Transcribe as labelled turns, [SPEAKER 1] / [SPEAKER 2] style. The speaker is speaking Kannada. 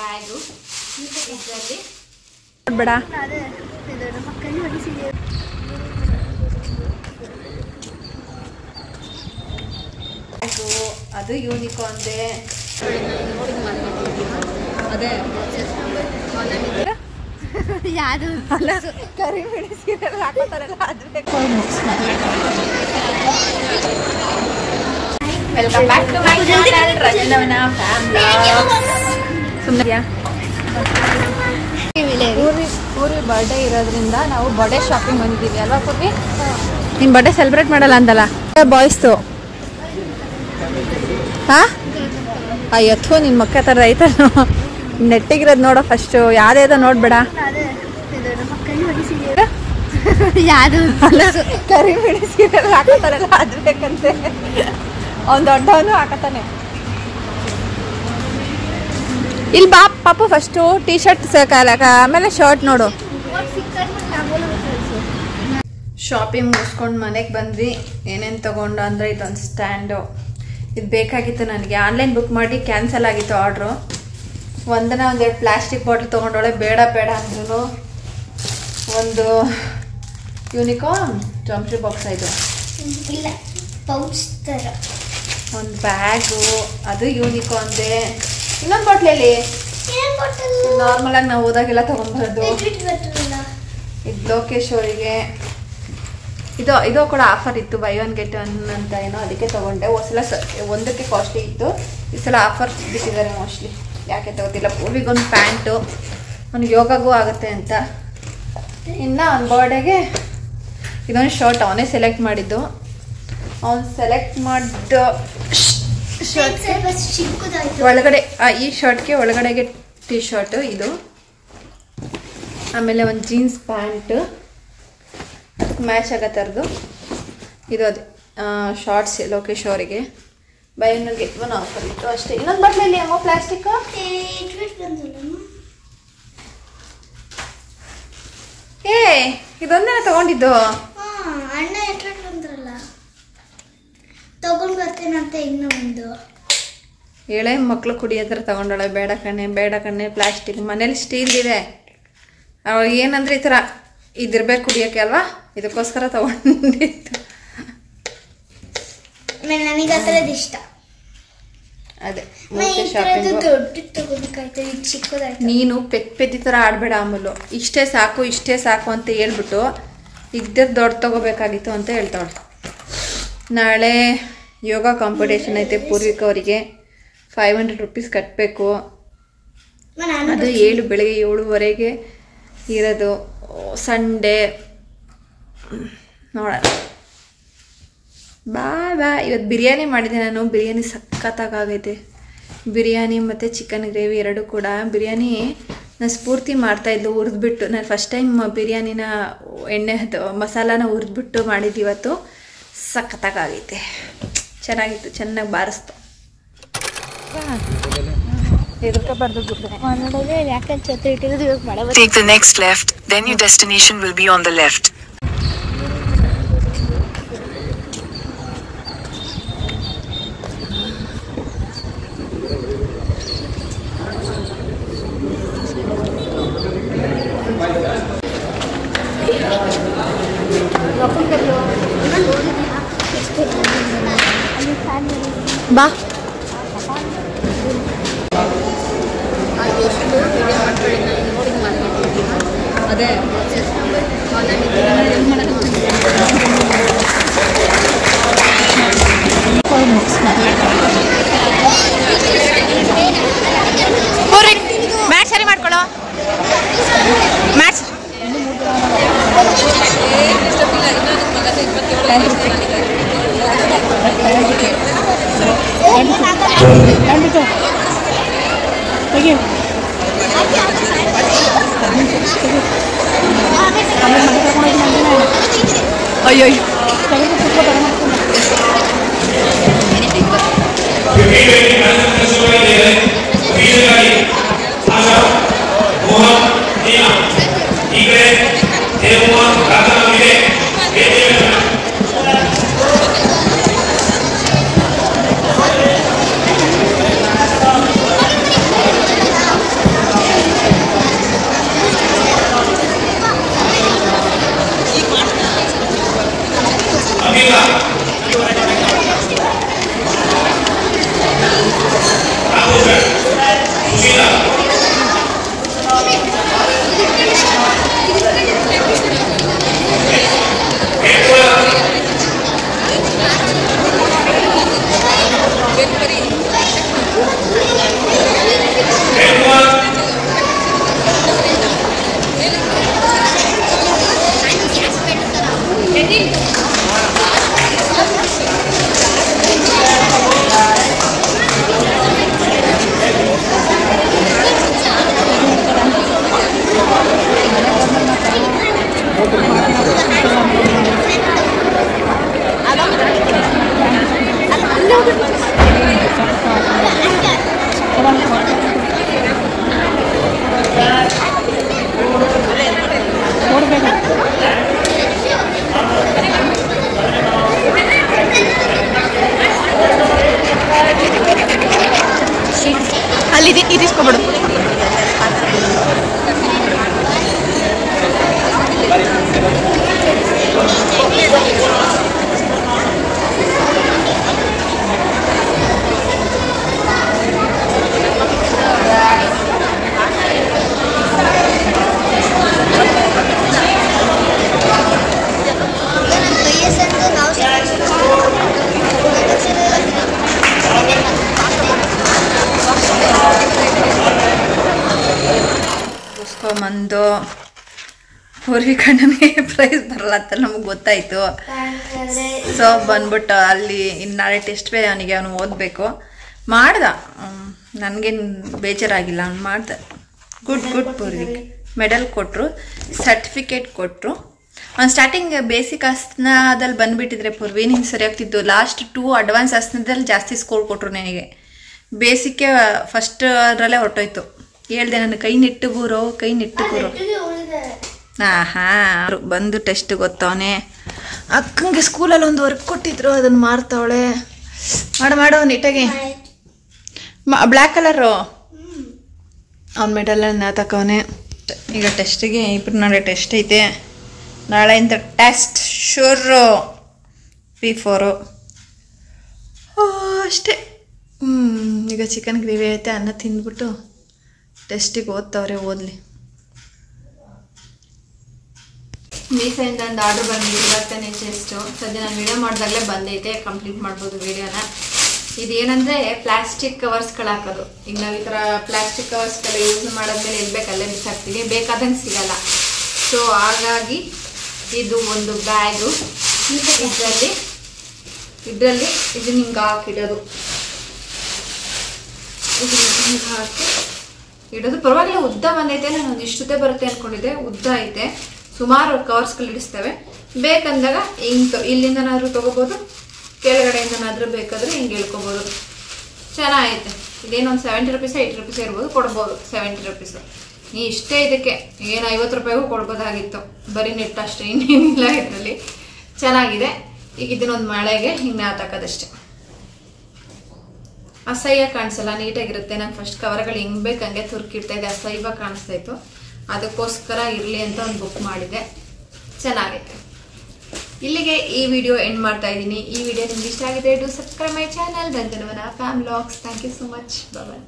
[SPEAKER 1] ಬ್ಯಾಗು ಇದರಲ್ಲಿ
[SPEAKER 2] ಬೇಡ ಅದು ಯೂನಿಕಾರ್ನ್ದೆ ಅದೇ
[SPEAKER 1] ಯಾವುದು
[SPEAKER 2] ಕರಿಬೇಳೆ ಸೀರೆ ಹಾಕೋತಾರಲ್ಲ ಅದು welcome back to my channel ರಚನವನ ಫ್ಯಾಮಿಲಿ. ಸುಮ್ಮನೆ ಪೂರ್ವಿ ಬರ್ಡೇ ಇರೋದ್ರಿಂದ ನಾವು ಬರ್ಡೇ ಶಾಪಿಂಗ್ ಬಂದಿದ್ದೀವಿ ಅಲ್ವಾ ಪೂರ್ವಿ? ನಿನ್ನ ಬರ್ಡೇ ಸೆಲೆಬ್ರೇಟ್ ಮಾಡಲ್ಲ ಅಂತಲ್ಲ ಬಾಯ್ಸ್ದು? ಹಾಂ ಅಯ್ಯೋ ನಿನ್ನ ಮಕ್ಕ ಥರ ಐತಲ್ಲ ನೆಟ್ಟಿಗಿರೋದು ನೋಡೋ ಫಸ್ಟು ಯಾವುದೇದೋ ನೋಡ್ಬೇಡ.
[SPEAKER 1] ಯಾವುದು
[SPEAKER 2] ಕರಿಬೇಳೆ ಸೀರೆ ಹಾಕೋತಾರಲ್ಲ ಅದು ಬೇಕಂತೆ. ಅವ್ನು ದೊಡ್ಡವನು ಹಾಕತಾನೆ. ಇಲ್ಲಿ ಬಾ ಪಾಪು ಫಸ್ಟು ಟೀ ಶರ್ಟ್ ಸಾಕಾಲಕ ಆಮೇಲೆ ಶರ್ಟ್ ನೋಡು. ಶಾಪಿಂಗ್ ಮುಗಿಸ್ಕೊಂಡು ಮನೆಗೆ ಬಂದ್ವಿ. ಏನೇನು ತೊಗೊಂಡು ಅಂದರೆ ಇದೊಂದು ಸ್ಟ್ಯಾಂಡು, ಇದು ಬೇಕಾಗಿತ್ತು ನನಗೆ. ಆನ್ಲೈನ್ ಬುಕ್ ಮಾಡಿ ಕ್ಯಾನ್ಸಲ್ ಆಗಿತ್ತು ಆರ್ಡ್ರು. ಒಂದೆರಡು ಪ್ಲಾಸ್ಟಿಕ್ ಬಾಟ್ಲ್ ತೊಗೊಂಡೋಳೆ, ಬೇಡ ಬೇಡ ಅಂದ್ರೂ ಒಂದು ಯೂನಿಕಾರ್ನ್ ಜಾಮೆಟ್ರಿ ಬಾಕ್ಸ್ ಇದು,
[SPEAKER 1] ಇಲ್ಲ ಪೌಚ್ ಥರ
[SPEAKER 2] ಒಂದು ಬ್ಯಾಗು ಅದು ಯೂನಿಕಾರ್ನ್ದೆ. ಇನ್ನೊಂದು ಬಾಟ್ಲಲ್ಲಿ ನಾರ್ಮಲಾಗಿ ನಾವು ಹೋದಾಗೆಲ್ಲ ತೊಗೊಂಡ್ಬರೋದು. ಇದು ಲೋಕೇಶ್ ಅವರಿಗೆ ಇದು ಕೂಡ ಆಫರ್ ಇತ್ತು, ಬೈ ಒನ್ ಗೆಟ್ ಒನ್ ಅಂತ ಏನೋ, ಅದಕ್ಕೆ ತೊಗೊಂಡೆ. ಒಂದ್ಸಲ ಒಂದಕ್ಕೆ ಕಾಸ್ಟ್ಲಿ ಇತ್ತು, ಈ ಸಲ ಆಫರ್ ಬಿಟ್ಟಿದ್ದಾರೆ ಮೋಸ್ಟ್ಲಿ, ಯಾಕೆ ತಗೋತಿಲ್ಲ. ಪೂರ್ವಿಗೊಂದು ಪ್ಯಾಂಟು, ಅವ್ನಿಗೆ ಯೋಗಾಗೂ ಆಗುತ್ತೆ ಅಂತ. ಇನ್ನು ಅವ್ನ ಬರ್ಡೇಗೆ ಇದೊಂದು ಶರ್ಟ್ ಅವನೇ ಸೆಲೆಕ್ಟ್ ಮಾಡಿದ್ದು. ಅವನು ಸೆಲೆಕ್ಟ್ ಮಾಡಿದ ಶರ್ಟ್ ಒಳಗಡೆ, ಈ ಶರ್ಟ್ಗೆ ಒಳಗಡೆಗೆ ಟೀ ಶರ್ಟು ಇದು, ಆಮೇಲೆ ಒಂದು ಜೀನ್ಸ್ ಪ್ಯಾಂಟು ಅದಕ್ಕೆ ಮ್ಯಾಚ್ ಆಗೋ ಥರದ್ದು ಇದು. ಅದೇ ಶಾರ್ಟ್ಸ್ ಲೋಕೇಶ್ ಅವರಿಗೆ by one get one offer ಇತ್ತು ಅಷ್ಟೇ. ಇನ್ನೊಂದು ಬಾಟ್ಲಲ್ಲಿ ಅಮ್ಮ ಪ್ಲಾಸ್ಟಿಕ್ ಏ ಇದೊಂದೇ ತಗೊಂಡಿದ್ದು.
[SPEAKER 1] ಅಣ್ಣ ಎಟ್ರಾಕ್ಟ್ ಬಂದ್ರಲ್ಲ ತಗೊಂಡು ಬರ್ತೇನಂತ ಇನ್ನೂ ಒಂದು
[SPEAKER 2] ಎಳೆ ಮಕ್ಕಳು ಕುಡಿಯೋದ್ರ ತಗೊಂಡೋಳೆ. ಬೇಡ ಕಣ್ಣೆ ಪ್ಲಾಸ್ಟಿಕ್, ಮನೇಲಿ ಸ್ಟೀಲ್ ಇದೆ. ಅವ್ರಿಗೆ ಏನಂದ್ರೆ ಈ ಥರ ಇದಿರ್ಬೇಕು ಕುಡಿಯೋಕ್ಕೆ ಅಲ್ವಾ, ಇದಕ್ಕೋಸ್ಕರ ತಗೊಂಡಿತ್ತು.
[SPEAKER 1] ನನಗೆ ಆ ಥರದ್ದು ಇಷ್ಟ.
[SPEAKER 2] ಅದೇ
[SPEAKER 1] ನೀನು
[SPEAKER 2] ಪೆದ್ದಿ ಥರ ಆಡಬೇಡ ಅಮೂಲು. ಇಷ್ಟೇ ಸಾಕು ಅಂತ ಹೇಳ್ಬಿಟ್ಟು ಇದ್ದ ದೊಡ್ಡ ತಗೋಬೇಕಾಗಿತ್ತು ಅಂತ ಹೇಳ್ತಾಳೆ. ನಾಳೆ ಯೋಗ ಕಾಂಪಿಟೇಷನ್ ಐತೆ ಪೂರ್ವಿಕ ಅವರಿಗೆ, 500 ರೂಪೀಸ್ ಕಟ್ಟಬೇಕು. ಅದು ಬೆಳಗ್ಗೆ 7:30 ಇರೋದು. ಸಂಡೇ ನೋಡೋಣ. ಇವತ್ತು ಬಿರಿಯಾನಿ ಮಾಡಿದೆ ನಾನು. ಬಿರಿಯಾನಿ ಸಖತ್ತಾಗೈತೆ. ಬಿರಿಯಾನಿ ಮತ್ತು ಚಿಕನ್ ಗ್ರೇವಿ ಎರಡೂ ಕೂಡ. ಬಿರಿಯಾನಿ ನಾನು ಸ್ಫೂರ್ತಿ ಮಾಡ್ತಾಯಿದ್ಲು ಹುರಿದ್ಬಿಟ್ಟು. ನಾನು ಫಸ್ಟ್ ಟೈಮ್ ಬಿರಿಯಾನಿನ ಮಸಾಲಾನ ಹುರಿದ್ಬಿಟ್ಟು ಮಾಡಿದ್ದು ಇವತ್ತು. ಸಖತ್ತಾಗೈತೆ, ಚೆನ್ನಾಗಿತ್ತು, ಚೆನ್ನಾಗಿ ಬಾರಿಸ್ತು.
[SPEAKER 3] Take the next left, then your destination will be on the left.
[SPEAKER 2] ಬಾ ಅದೇ ಮ್ಯಾಚ್ ಸರಿ ಮಾಡ್ಕೊಳ್ಳೋ. ಮ್ಯಾಚ್ ಅಯ್ಯೋ ಇದಿಸ್ಕೊಬಿಡು. ಬಂದು ಪೂರ್ವಿ ಕಣ್ಣನಿಗೆ ಪ್ರೈಸ್ ಬರಲ್ಲ ಅಂತ ನಮಗೆ ಗೊತ್ತಾಯಿತು. ಸೊ ಬಂದ್ಬಿಟ್ಟು ಅಲ್ಲಿ ಇನ್ನು ನಾಳೆ ಟೆಸ್ಟ್ ಬೇರೆ ಅವನಿಗೆ, ಅವನು ಓದಬೇಕು. ಮಾಡ್ದ, ನನಗೇನು ಬೇಜಾರಾಗಿಲ್ಲ, ಅವ್ನು ಮಾಡ್ದೆ. ಗುಡ್ ಪೂರ್ವಿ. ಮೆಡಲ್ ಕೊಟ್ಟರು, ಸರ್ಟಿಫಿಕೇಟ್ ಕೊಟ್ಟರು. ಅವ್ನು ಸ್ಟಾರ್ಟಿಂಗ್ ಬೇಸಿಕ್ ಆಸನದಲ್ಲಿ ಬಂದುಬಿಟ್ಟಿದ್ರೆ ಪೂರ್ವಿ ನೀನು ಸರಿಯಾಗ್ತಿದ್ದು. ಲಾಸ್ಟ್ 2 ಅಡ್ವಾನ್ಸ್ ಆಸನದಲ್ಲಿ ಜಾಸ್ತಿ ಸ್ಕೋರ್ ಕೊಟ್ಟರು ನನಗೆ. ಬೇಸಿಕ್ಕೆ ಫಸ್ಟ್ ಅದರಲ್ಲೇ ಹೊರಟೋಯ್ತು. ಹೇಳ್ದೆ ನಾನು ಕೈ ನೆಟ್ಟು ಬೂರೋ. ಬಂದು ಟೆಸ್ಟ್ ಗೊತ್ತವನೆ. ಅಕ್ಕಂಗೆ ಸ್ಕೂಲಲ್ಲಿ ಒಂದು ವರ್ಕ್ ಕೊಟ್ಟಿದ್ರು, ಅದನ್ನು ಮಾಡ್ತಾವಳೆ. ಮಾಡು ನೀಟಾಗಿ. ಬ್ಲ್ಯಾಕ್ ಕಲರು ಅವ್ನ ಮೆಡಲನ್ನ ತಕವನೆ. ಈಗ ಟೆಸ್ಟಿಗೆ ಇಬ್ಬರು ನಾಳೆ ಟೆಸ್ಟ್ ಐತೆ. ನಾಳೆಯಿಂದ ಟೆಸ್ಟ್ ಶುರು. P4 ಅಷ್ಟೇ. ಈಗ ಚಿಕನ್ ಗ್ರೇವಿ ಐತೆ, ಅನ್ನ ತಿಂದ್ಬಿಟ್ಟು ಟೆಸ್ಟಿಗೆ ಓದ್ತವ್ರೆ, ಓದಲಿ. ಮೀಸೆಯಿಂದ ಒಂದು ಆರ್ಡ್ರ್ ಬಂದಿದೆ, ಇವತ್ತನೇ ಚೆಸ್ಟು. ಸದ್ಯ ನಾನು ವಿಡಿಯೋ ಮಾಡಿದಾಗಲೇ ಬಂದೈತೆ, ಕಂಪ್ಲೀಟ್ ಮಾಡ್ಬೋದು ವಿಡಿಯೋನ. ಇದೇನಂದರೆ ಪ್ಲಾಸ್ಟಿಕ್ ಕವರ್ಸ್ಗಳು ಹಾಕೋದು. ಈಗ ನಾವು ಈ ಥರ ಪ್ಲಾಸ್ಟಿಕ್ ಕವರ್ಸ್ಗೆಲ್ಲ ಯೂಸ್ ಮಾಡಾದ್ಮೇಲೆ ಎಲ್ಲಿ ಬೇಕಲ್ಲೇ ಬಿಸಾಕ್ತೀವಿ, ಬೇಕಾದಂಗೆ ಸಿಗಲ್ಲ. ಸೊ ಹಾಗಾಗಿ ಇದು ಒಂದು ಬ್ಯಾಗು. ಇದರಲ್ಲಿ ಇದನ್ನ ಹಿಂಗೆ ಹಾಕಿಡೋದು, ಹಿಂಗೆ ಹಾಕಿ ಇಡೋದು. ಪರವಾಗಿಲ್ಲ, ಉದ್ದ ಬಂದೈತೆ. ನಾನು ಒಂದು ಇಷ್ಟುದ್ದೇ ಬರುತ್ತೆ ಅಂದ್ಕೊಂಡಿದ್ದೆ, ಉದ್ದ ಐತೆ. ಸುಮಾರು ಕವರ್ಸ್ಗಳು ಇಡಿಸ್ತೇವೆ. ಬೇಕಂದಾಗ ಹಿಂಗೆ ಇಲ್ಲಿಂದನಾದರೂ ತೊಗೋಬೋದು, ಕೆಳಗಡೆಯಿಂದನಾದರೂ ಬೇಕಾದರೆ ಹಿಂಗೆ ಇಳ್ಕೊಬೋದು. ಚೆನ್ನಾಗೈತೆ. ಇದೇನೊಂದು 70 ರೂಪೀಸ್ 80 ರೂಪೀಸ್ ಇರ್ಬೋದು, ಕೊಡ್ಬೋದು. 70 ರೂಪೀಸು ಇಷ್ಟೇ. ಇದಕ್ಕೆ ಏನು 50 ರೂಪಾಯಿಗೂ ಕೊಡ್ಬೋದಾಗಿತ್ತು. ಬರೀ ನೆಟ್ ಅಷ್ಟೇ, ಇನ್ನೇನಿಲ್ಲ ಇದರಲ್ಲಿ. ಚೆನ್ನಾಗಿದೆ. ಈಗ ಇದನ್ನೊಂದು ಮಳೆಗೆ ಹಿಂಗೆ ನಾತಾಕೋದಷ್ಟೇ. ಅಸಹ್ಯ ಕಾಣಿಸಲ್ಲ, ನೀಟಾಗಿರುತ್ತೆ. ನಾನು ಫಸ್ಟ್ ಕವರ್ಗಳು ಹೆಂಗೆ ಬೇಕು ಹಂಗೆ ತುರ್ಕಿಡ್ತಾ ಇದ್ದೆ, ಅಸಹ್ಯವಾಗಿ ಕಾಣಿಸ್ತಾ ಇತ್ತು. ಅದಕ್ಕೋಸ್ಕರ ಇರಲಿ ಅಂತ ಒಂದು ಬುಕ್ ಮಾಡಿದೆ. ಚೆನ್ನಾಗೈತೆ. ಇಲ್ಲಿಗೆ ಈ ವಿಡಿಯೋ ಎಂಡ್ ಮಾಡ್ತಾ ಇದ್ದೀನಿ. ಈ ವಿಡಿಯೋ ನಿಮ್ಗೆ ಇಷ್ಟ ಆಗಿದೆ, ಡೂ ಸಬ್ಸ್ಕ್ರೈಬ್ ಮೈ ಚಾನಲ್ ಧನ್ಯವಾದ fam vlogs. Thank you so much. Bye.